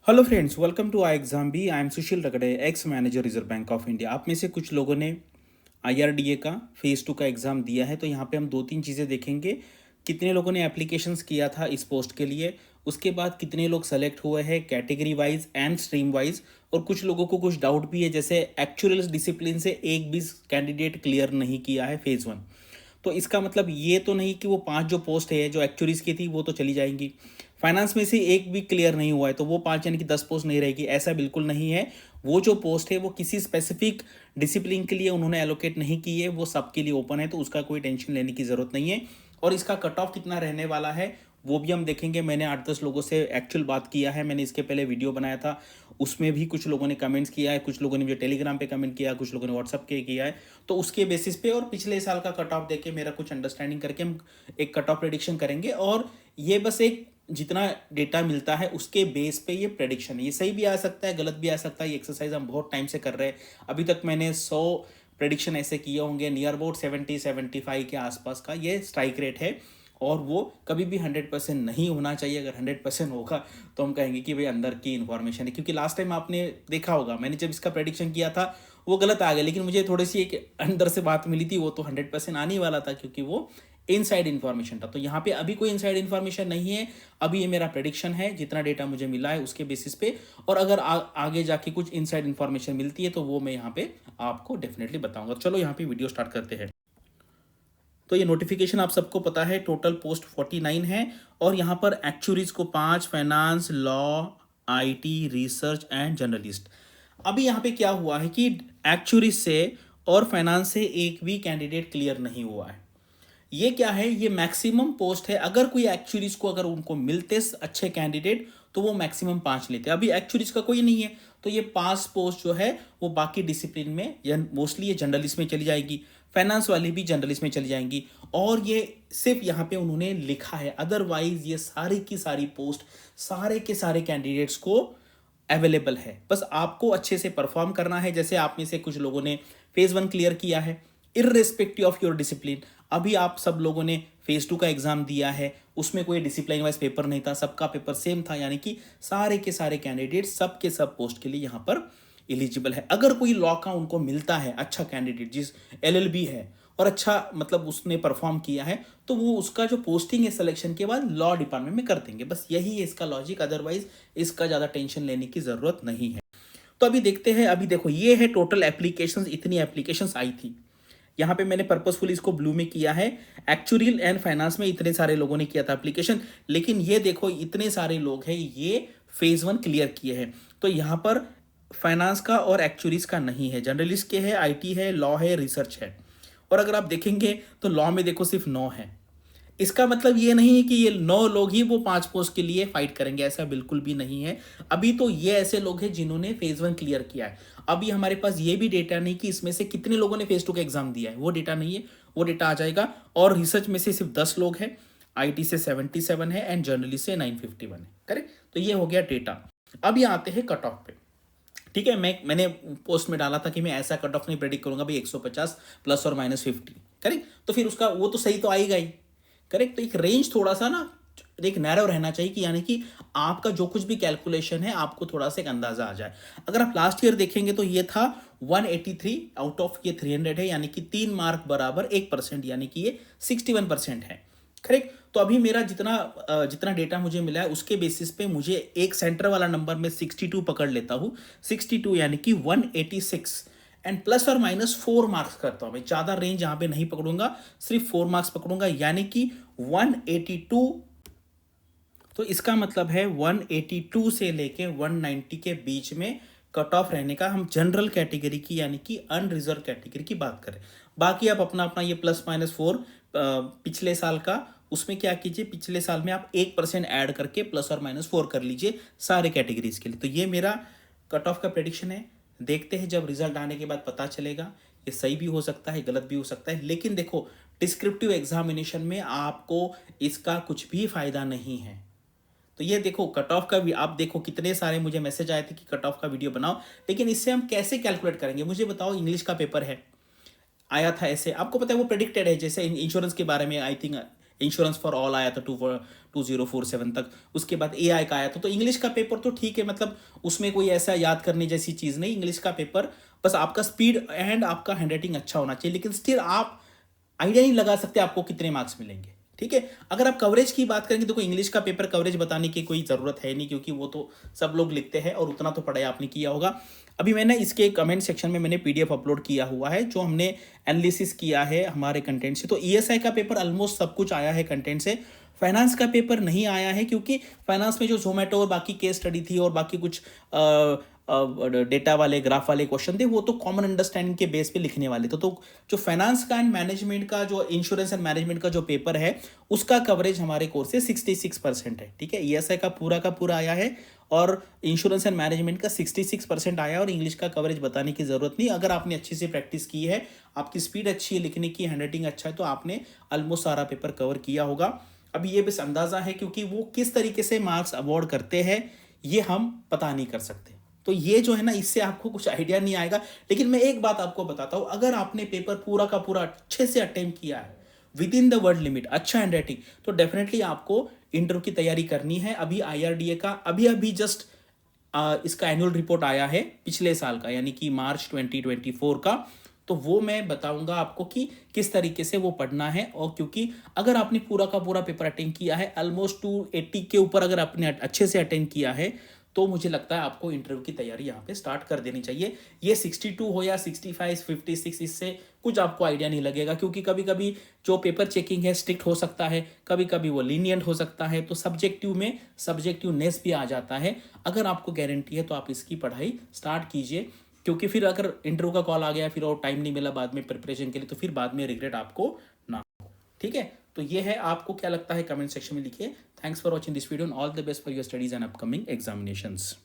Hello friends, welcome to I exam B. I am Sushil Ragade, ex manager Reserve Bank of India. आप में से कुछ लोगों ने आईआरडीए का फेज़ 2 का एग्ज़ाम दिया है, तो यहाँ पे हम दो तीन चीज़ें देखेंगे। कितने लोगों ने एप्लीकेशंस किया था इस पोस्ट के लिए, उसके बाद कितने लोग सेलेक्ट हुए हैं category wise and stream wise, और कुछ लोगों को कुछ डाउट भी है, जैसे एक्चुअल डिसिप्लिन से एक भी कैंडिडेट क्लियर नहीं किया है फेज़ 1। तो इसका मतलब ये तो नहीं कि वो 5 जो पोस्ट है जो एक्चुअलीज की थी वो तो चली जाएंगी। फाइनेंस में से एक भी क्लियर नहीं हुआ है तो वो 5 यानी कि 10 पोस्ट नहीं रहेगी, ऐसा बिल्कुल नहीं है। वो जो पोस्ट है वो किसी स्पेसिफिक डिसिप्लिन के लिए उन्होंने एलोकेट नहीं की है, वो सबके लिए ओपन है, तो उसका कोई टेंशन लेने की ज़रूरत नहीं है। और इसका कट ऑफ कितना रहने वाला है वो भी हम देखेंगे। मैंने 8-10 लोगों से एक्चुअल बात किया है, मैंने इसके पहले वीडियो बनाया था, उसमें भी कुछ लोगों ने कमेंट्स किया है, कुछ लोगों ने मुझे टेलीग्राम पे कमेंट किया, कुछ लोगों ने व्हाट्सअप के किया है। तो उसके बेसिस पे और पिछले साल का कट ऑफ देके मेरा कुछ अंडरस्टैंडिंग करके हम एक कट ऑफ प्रेडिक्शन करेंगे। और ये बस एक जितना डेटा मिलता है उसके बेस पे ये प्रेडिक्शन है, ये सही भी आ सकता है, गलत भी आ सकता है। ये एक्सरसाइज हम बहुत टाइम से कर रहे हैं। अभी तक मैंने 100 प्रेडिक्शन ऐसे किए होंगे, नियर अबाउट 70-75 के आसपास का ये स्ट्राइक रेट है। और वो कभी भी 100% नहीं होना चाहिए। अगर 100% होगा तो हम कहेंगे कि भाई अंदर की इन्फॉर्मेशन है, क्योंकि लास्ट टाइम आपने देखा होगा मैंने जब इसका प्रेडिक्शन किया था वो गलत आ गया, लेकिन मुझे थोड़ी सी एक अंदर से बात मिली थी, वो तो 100% आने वाला था क्योंकि वो इनसाइड इन्फॉर्मेशन था। तो यहाँ पे अभी कोई इनसाइड इन्फॉर्मेशन नहीं है, अभी ये मेरा प्रेडिक्शन है जितना डेटा मुझे मिला है उसके बेसिस पे। और अगर आगे जाके कुछ इनसाइड इन्फॉर्मेशन मिलती है तो वो मैं यहाँ पे आपको डेफिनेटली बताऊंगा। चलो यहाँ पे वीडियो स्टार्ट करते हैं। तो ये नोटिफिकेशन आप सबको पता है, टोटल पोस्ट 49 है। और यहाँ पर एक्चुअरीज को 5, finance, law, IT, research and journalist. अभी यहाँ पे क्या हुआ है कि एक्चुअरीज से और फाइनेंस से एक भी कैंडिडेट क्लियर नहीं हुआ है। ये क्या है, ये मैक्सिमम पोस्ट है। अगर कोई एक्चुअरीज को अगर उनको मिलते अच्छे कैंडिडेट तो वो मैक्सिमम 5 लेते। अभी एक्चुअरीज का कोई नहीं है तो ये 5 पोस्ट जो है वो बाकी डिसिप्लिन में मोस्टली ये जर्नलिस्ट में चली जाएगी, फाइनेंस वाली भी जर्नलिस्ट में चली जाएंगी। और ये सिर्फ यहाँ पे उन्होंने लिखा है, अदरवाइज ये सारी की सारी पोस्ट सारे के सारे कैंडिडेट्स को अवेलेबल है। बस आपको अच्छे से परफॉर्म करना है। जैसे आप में से कुछ लोगों ने फेज 1 क्लियर किया है इररिस्पेक्टिव ऑफ योर डिसिप्लिन। अभी आप सब लोगों ने फेज 2 का एग्जाम दिया है, उसमें कोई डिसिप्लिन वाइज पेपर नहीं था, सबका पेपर सेम था, यानी कि सारे के सारे कैंडिडेट सब के सब पोस्ट के लिए यहाँ पर एलिजिबल है। अगर कोई लॉ का उनको मिलता है अच्छा कैंडिडेट जिस एलएलबी है और अच्छा मतलब उसने परफॉर्म किया है, तो वो उसका जो पोस्टिंग है सिलेक्शन के बाद लॉ डिपार्टमेंट में कर देंगे। बस यही है इसका लॉजिक, अदरवाइज इसका ज़्यादा टेंशन लेने की ज़रूरत नहीं है। तो अभी देखते हैं। अभी देखो ये है टोटल एप्लीकेशंस, इतनी एप्लीकेशंस आई थी। यहाँ पे मैंने पर्पसफुली इसको ब्लू में किया है। एक्चुअरियल एंड फाइनेंस में इतने सारे लोगों ने किया था एप्लीकेशन, लेकिन ये देखो इतने सारे लोग हैं ये फेज 1 क्लियर किए हैं। तो यहाँ पर फाइनेंस का और एक्चुअरीज का नहीं है, जर्नलिस्ट के है, आईटी है, लॉ है, रिसर्च है। और अगर आप देखेंगे तो लॉ में देखो सिर्फ 9 है। इसका मतलब ये नहीं है कि ये 9 लोग ही वो 5 पोस्ट के लिए फाइट करेंगे, ऐसा बिल्कुल भी नहीं है। अभी तो ये ऐसे लोग हैं जिन्होंने फेज 1 क्लियर किया है। अभी हमारे पास ये भी डेटा नहीं कि इसमें से कितने लोगों ने फेज 2 का एग्जाम दिया है, वो डेटा नहीं है, वो डेटा आ जाएगा। और रिसर्च में से सिर्फ 10 लोग हैं, आईटी से 77 है एंड जर्नलिस्ट से 951 है। करेक्ट, तो ये हो गया डेटा। अब ये आते हैं कट ऑफ पे। ठीक है, मैंने पोस्ट में डाला था कि मैं ऐसा कट ऑफ नहीं प्रेडिक्ट करूंगा भाई 150 प्लस और माइनस 50। करेक्ट, तो फिर उसका वो तो सही तो आएगा ही। करेक्ट, तो एक रेंज थोड़ा सा ना एक नैरो रहना चाहिए कि यानी कि आपका जो कुछ भी कैलकुलेशन है आपको थोड़ा सा एक अंदाजा आ जाए। अगर आप लास्ट ईयर देखेंगे तो ये था 183 आउट ऑफ ये 300 है, यानी कि 3 मार्क बराबर 1%, यानी कि ये 61% है। करेक्ट, तो अभी मेरा जितना डेटा मुझे मिला है उसके बेसिस पे मुझे एक सेंटर वाला नंबर में 62 पकड़ लेता हूँ। 62 यानी कि 186 एंड प्लस और माइनस 4 मार्क्स करता हूं मैं। ज्यादा रेंज यहां पे नहीं पकड़ूंगा, सिर्फ 4 मार्क्स पकड़ूंगा, यानी कि 182। तो इसका मतलब है 182 से लेके 190 के बीच में कट ऑफ रहने का। हम जनरल कैटेगरी की यानी कि अनरिजर्व कैटेगरी की बात करें। बाकी आप अपना अपना ये प्लस माइनस 4 पिछले साल का उसमें क्या कीजिए, पिछले साल में आप 1% ऐड करके प्लस और माइनस 4 कर लीजिए सारे कैटेगरीज के लिए। तो ये मेरा कट ऑफ का प्रेडिक्शन है। देखते हैं जब रिजल्ट आने के बाद पता चलेगा, ये सही भी हो सकता है गलत भी हो सकता है। लेकिन देखो डिस्क्रिप्टिव एग्जामिनेशन में आपको इसका कुछ भी फायदा नहीं है। तो ये देखो कट ऑफ का भी आप देखो कितने सारे मुझे मैसेज आए थे कि कट ऑफ का वीडियो बनाओ, लेकिन इससे हम कैसे कैलकुलेट करेंगे मुझे बताओ। इंग्लिश का पेपर है, आया था ऐसे, आपको पता है वो प्रेडिक्टेड है। जैसे इंश्योरेंस के बारे में I think insurance for all आया था 2047 तक, उसके बाद एआई का आया था। तो इंग्लिश का पेपर तो ठीक है, मतलब उसमें कोई ऐसा याद करने जैसी चीज़ नहीं, इंग्लिश का पेपर बस आपका स्पीड एंड आपका हैंडराइटिंग अच्छा होना चाहिए, लेकिन स्टिल आप आइडिया नहीं लगा सकते आपको कितने मार्क्स मिलेंगे। ठीक है, अगर आप कवरेज की बात करेंगे तो कोई इंग्लिश का पेपर कवरेज बताने की कोई ज़रूरत है नहीं, क्योंकि वो तो सब लोग लिखते हैं और उतना तो पढ़ाई आपने किया होगा। अभी मैंने इसके कमेंट सेक्शन में मैंने पीडीएफ अपलोड किया हुआ है जो हमने एनालिसिस किया है हमारे कंटेंट से। तो ईएसआई का पेपर ऑलमोस्ट सब कुछ आया है कंटेंट से। फाइनेंस का पेपर नहीं आया है क्योंकि फाइनेंस में जो जोमेटो और बाकी केस स्टडी थी और बाकी कुछ डेटा वाले ग्राफ वाले क्वेश्चन थे, वो तो कॉमन अंडरस्टैंडिंग के बेस पे लिखने वाले थे। तो जो फाइनेंस का एंड मैनेजमेंट का, जो इंश्योरेंस एंड मैनेजमेंट का जो पेपर है, उसका कवरेज हमारे कोर्स से 66% है। ठीक है, ईएसआई का पूरा आया है और इंश्योरेंस एंड मैनेजमेंट का 66% आया, और इंग्लिश का कवरेज बताने की जरूरत नहीं। अगर आपने अच्छी से प्रैक्टिस की है, आपकी स्पीड अच्छी है लिखने की, हैंडराइटिंग अच्छा है, तो आपने ऑलमोस्ट सारा पेपर कवर किया होगा। अभी ये बस अंदाजा है, क्योंकि वो किस तरीके से मार्क्स अवॉर्ड करते हैं ये हम पता नहीं कर सकते। तो ये जो है ना, इससे आपको कुछ आइडिया नहीं आएगा। लेकिन मैं एक बात आपको बताता हूं, अगर आपने पेपर पूरा का पूरा अच्छे से अटेम्प्ट किया है with in the word limit, अच्छा हैंडराइटिंग, तो डेफिनेटली आपको इंटरव्यू की तैयारी करनी है। अभी आईआरडीए का अभी जस्ट इसका एनुअल रिपोर्ट आया है पिछले साल का, यानी कि मार्च 2024 का। तो वो मैं बताऊंगा आपको कि किस तरीके से वो पढ़ना है। और क्योंकि अगर आपने पूरा का पूरा पेपर अटेंड किया है, ऑलमोस्ट 280 के ऊपर अगर आपने अच्छे से अटेंड किया है, तो मुझे लगता है आपको इंटरव्यू की तैयारी यहाँ पे स्टार्ट कर देनी चाहिए। ये 62 हो या 65, 56, इससे कुछ आपको आइडिया नहीं लगेगा, क्योंकि कभी कभी जो पेपर चेकिंग है स्ट्रिक्ट हो सकता है, कभी कभी वो लीनियंट हो सकता है, तो सब्जेक्टिव में सब्जेक्टिवनेस भी आ जाता है। अगर आपको गारंटी है तो आप इसकी पढ़ाई स्टार्ट कीजिए, क्योंकि फिर अगर इंटरव्यू का कॉल आ गया फिर और टाइम नहीं मिला बाद में प्रिपरेशन के लिए, तो फिर बाद में रिग्रेट आपको ना हो। ठीक है, तो ये है, आपको क्या लगता है कमेंट सेक्शन में लिखिए। Thanks for watching this video, all the best for your studies and upcoming examinations.